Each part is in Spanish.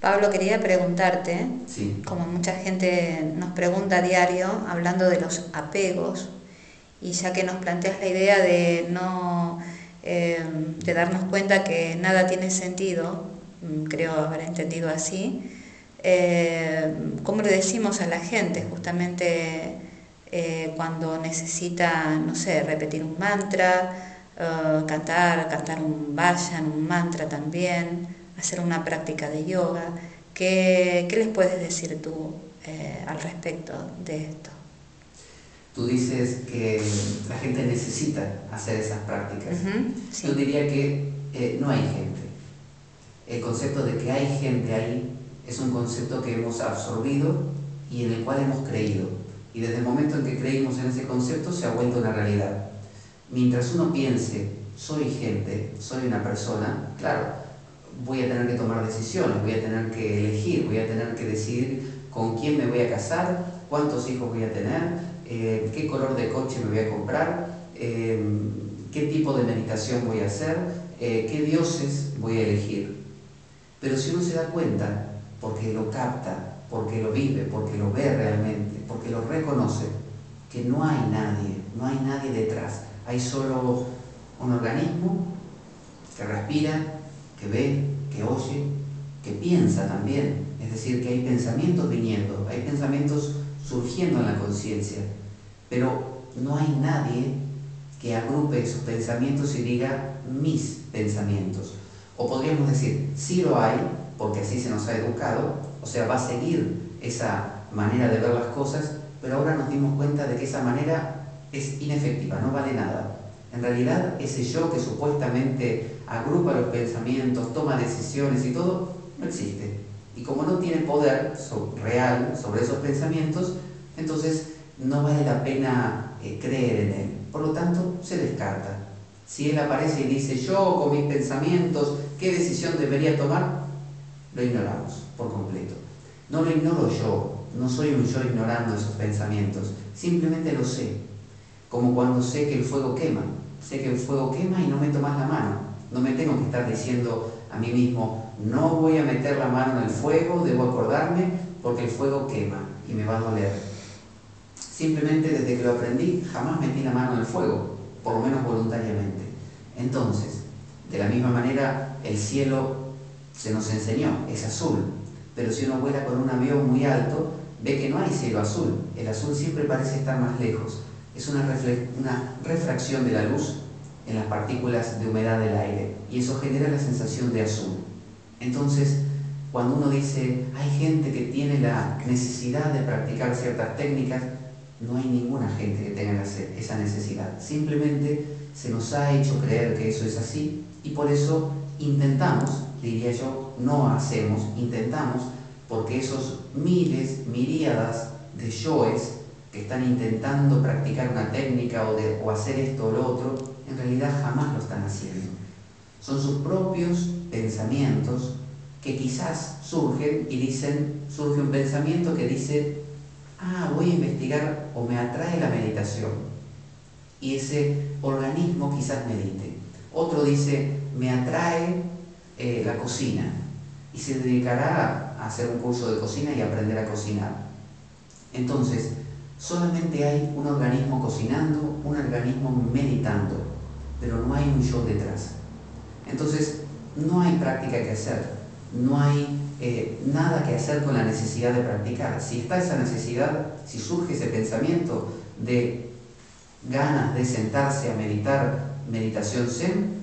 Pablo, quería preguntarte, Sí, como mucha gente nos pregunta a diario, hablando de los apegos, y ya que nos planteas la idea de no, de darnos cuenta que nada tiene sentido, creo haber entendido así, ¿cómo le decimos a la gente justamente cuando necesita, no sé, repetir un mantra, cantar un vayan, un mantra también, hacer una práctica de yoga? ¿Qué les puedes decir tú al respecto de esto? tú dices que la gente necesita hacer esas prácticas. Yo Sí. diría que no hay gente. El concepto de que hay gente ahí es un concepto que hemos absorbido y en el cual hemos creído. Y desde el momento en que creímos en ese concepto se ha vuelto una realidad. Mientras uno piense, soy gente, soy una persona, claro, voy a tener que tomar decisiones, voy a tener que elegir, voy a tener que decidir con quién me voy a casar, cuántos hijos voy a tener, qué color de coche me voy a comprar, qué tipo de meditación voy a hacer, qué dioses voy a elegir. Pero si uno se da cuenta, porque lo capta, porque lo vive, porque lo ve realmente, porque lo reconoce, que no hay nadie, no hay nadie detrás, hay solo un organismo que respira, que ve, que oye, que piensa también. Es decir, que hay pensamientos viniendo, hay pensamientos surgiendo en la conciencia, pero no hay nadie que agrupe esos pensamientos y diga mis pensamientos. O podríamos decir, sí lo hay, porque así se nos ha educado, o sea, va a seguir esa manera de ver las cosas, pero ahora nos dimos cuenta de que esa manera es inefectiva, no vale nada. En realidad, ese yo que supuestamente agrupa los pensamientos, toma decisiones y todo, no existe. Y como no tiene poder real sobre esos pensamientos, entonces no vale la pena creer en él. Por lo tanto, se descarta. Si él aparece y dice, yo con mis pensamientos, ¿qué decisión debería tomar? Lo ignoramos por completo. No lo ignoro yo, no soy un yo ignorando esos pensamientos, simplemente lo sé. Como cuando sé que el fuego quema. Sé que el fuego quema y no meto más la mano. No me tengo que estar diciendo a mí mismo, no voy a meter la mano en el fuego, debo acordarme porque el fuego quema y me va a doler. Simplemente desde que lo aprendí jamás metí la mano en el fuego, por lo menos voluntariamente. Entonces, de la misma manera, el cielo se nos enseñó, es azul, pero si uno vuela con un avión muy alto, ve que no hay cielo azul, el azul siempre parece estar más lejos, es una refracción de la luz en las partículas de humedad del aire, y eso genera la sensación de azul. Entonces, cuando uno dice, hay gente que tiene la necesidad de practicar ciertas técnicas, no hay ninguna gente que tenga esa necesidad. Simplemente se nos ha hecho creer que eso es así y por eso intentamos, diría yo, no hacemos, intentamos, porque esos miles, miríadas de yoes que están intentando practicar una técnica o hacer esto o lo otro, en realidad jamás lo están haciendo. Son sus propios pensamientos que quizás surgen y dicen, surge un pensamiento que dice, voy a investigar o me atrae la meditación. Y ese organismo quizás medite. Otro dice, me atrae la cocina. Y se dedicará a hacer un curso de cocina y aprender a cocinar. Entonces, solamente hay un organismo cocinando, un organismo meditando, pero no hay un yo detrás. Entonces, no hay práctica que hacer, no hay nada que hacer con la necesidad de practicar. Si está esa necesidad, si surge ese pensamiento de ganas de sentarse a meditar, meditación zen,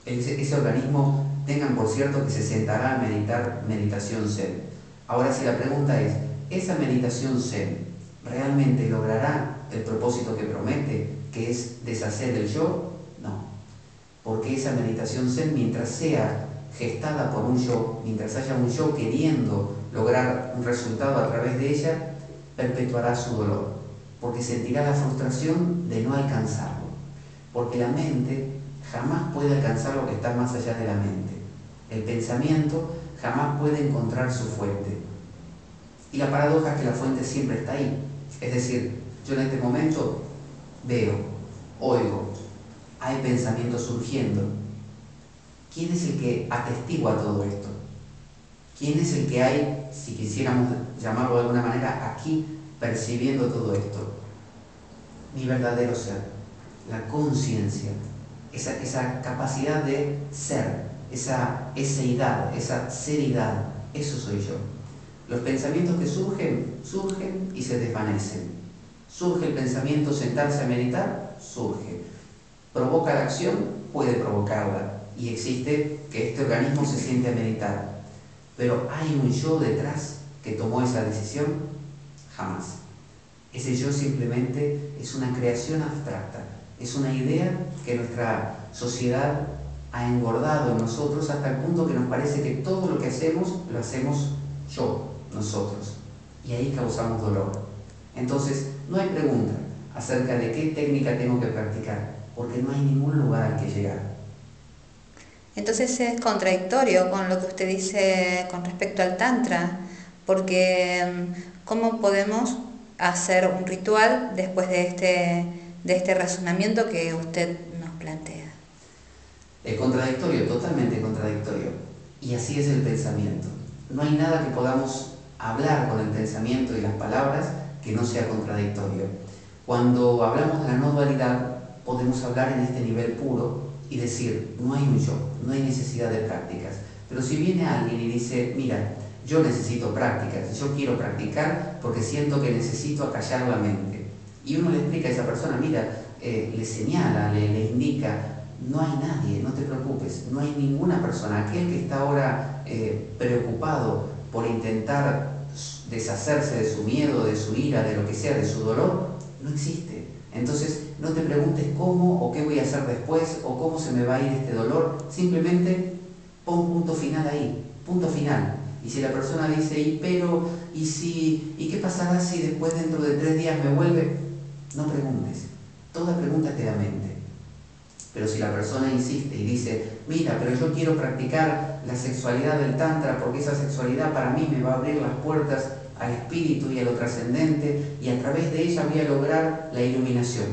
ese organismo, tengan por cierto que se sentará a meditar meditación zen. Ahora, si la pregunta es, ¿esa meditación zen realmente logrará el propósito que promete, que es deshacer el yo? No. Porque esa meditación zen, mientras sea gestada por un yo, mientras haya un yo queriendo lograr un resultado a través de ella, perpetuará su dolor, porque sentirá la frustración de no alcanzarlo, porque la mente jamás puede alcanzar lo que está más allá de la mente. El pensamiento jamás puede encontrar su fuente. Y la paradoja es que la fuente siempre está ahí. Es decir, yo en este momento veo, oigo, hay pensamientos surgiendo. ¿Quién es el que atestigua todo esto? ¿Quién es el que hay, si quisiéramos llamarlo de alguna manera, aquí percibiendo todo esto? Mi verdadero ser, la conciencia, esa capacidad de ser, esa eseidad, esa seridad, eso soy yo. Los pensamientos que surgen y se desvanecen. Surge el pensamiento sentarse a meditar, surge. Provoca la acción, puede provocarla. Y existe que este organismo se siente a meditar. Pero ¿hay un yo detrás que tomó esa decisión? Jamás. Ese yo simplemente es una creación abstracta. Es una idea que nuestra sociedad ha engordado en nosotros hasta el punto que nos parece que todo lo que hacemos, lo hacemos nosotros. Y ahí causamos dolor. Entonces, no hay pregunta acerca de qué técnica tengo que practicar, porque no hay ningún lugar al que llegar. Entonces es contradictorio con lo que usted dice con respecto al Tantra, porque ¿cómo podemos hacer un ritual después de este razonamiento que usted nos plantea? Es contradictorio, totalmente contradictorio. Y así es el pensamiento. No hay nada que podamos hablar con el pensamiento y las palabras que no sea contradictorio. Cuando hablamos de la no dualidad, podemos hablar en este nivel puro y decir, no hay un yo, no hay necesidad de prácticas. Pero si viene alguien y dice, mira, yo necesito prácticas, yo quiero practicar porque siento que necesito acallar la mente. Y uno le explica a esa persona, mira, le señala, le indica, no hay nadie, no te preocupes, no hay ninguna persona. Aquel que está ahora preocupado por intentar deshacerse de su miedo, de su ira, de lo que sea, de su dolor, no existe. Entonces, no te preguntes cómo o qué voy a hacer después o cómo se me va a ir este dolor. Simplemente pon punto final ahí, punto final. Y si la persona dice, ¿y qué pasará si después dentro de 3 días me vuelve? No preguntes. Toda pregunta te da mente. Pero si la persona insiste y dice, mira, pero yo quiero practicar la sexualidad del Tantra porque esa sexualidad para mí me va a abrir las puertas al espíritu y a lo trascendente y a través de ella voy a lograr la iluminación.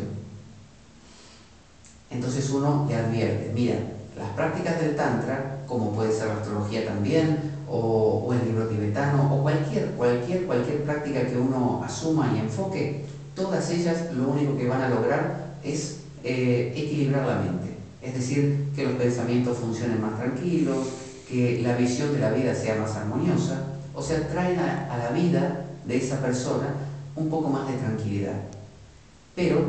Entonces uno le advierte, mira, las prácticas del Tantra, como puede ser la astrología también, o el libro tibetano, o cualquier práctica que uno asuma y enfoque, todas ellas lo único que van a lograr es equilibrar la mente. Es decir, que los pensamientos funcionen más tranquilos, que la visión de la vida sea más armoniosa, o sea, traen a la vida de esa persona un poco más de tranquilidad. Pero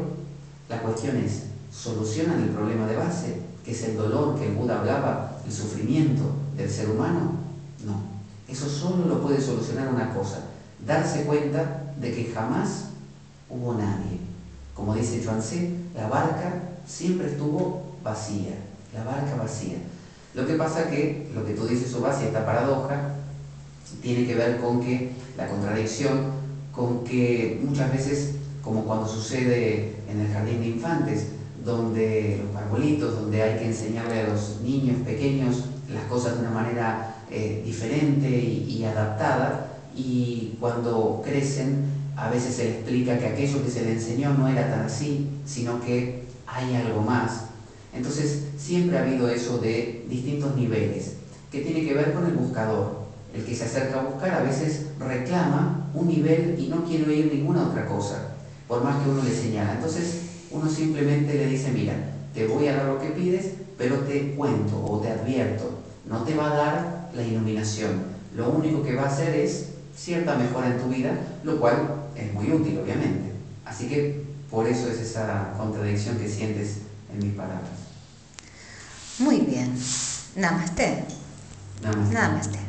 la cuestión es, ¿solucionan el problema de base, que es el dolor que el Buda hablaba, el sufrimiento del ser humano? No. Eso solo lo puede solucionar una cosa, darse cuenta de que jamás hubo nadie. Como dice Chuang-Tzu, la barca siempre estuvo vacía, la barca vacía. Lo que pasa que, lo que tú dices, Subhasi, esta paradoja, tiene que ver con que la contradicción, con que muchas veces, como cuando sucede en el jardín de infantes, donde los arbolitos, donde hay que enseñarle a los niños pequeños las cosas de una manera diferente y adaptada, y cuando crecen a veces se les explica que aquello que se les enseñó no era tan así, sino que hay algo más. Entonces siempre ha habido eso de distintos niveles, que tiene que ver con el buscador. El que se acerca a buscar a veces reclama un nivel y no quiere oír ninguna otra cosa, por más que uno le señala. Entonces uno simplemente le dice, mira, te voy a dar lo que pides, pero te cuento o te advierto, no te va a dar la iluminación. Lo único que va a hacer es cierta mejora en tu vida, lo cual es muy útil, obviamente. Así que por eso es esa contradicción que sientes en mis palabras. Muy bien. Namaste. Namaste. Namaste.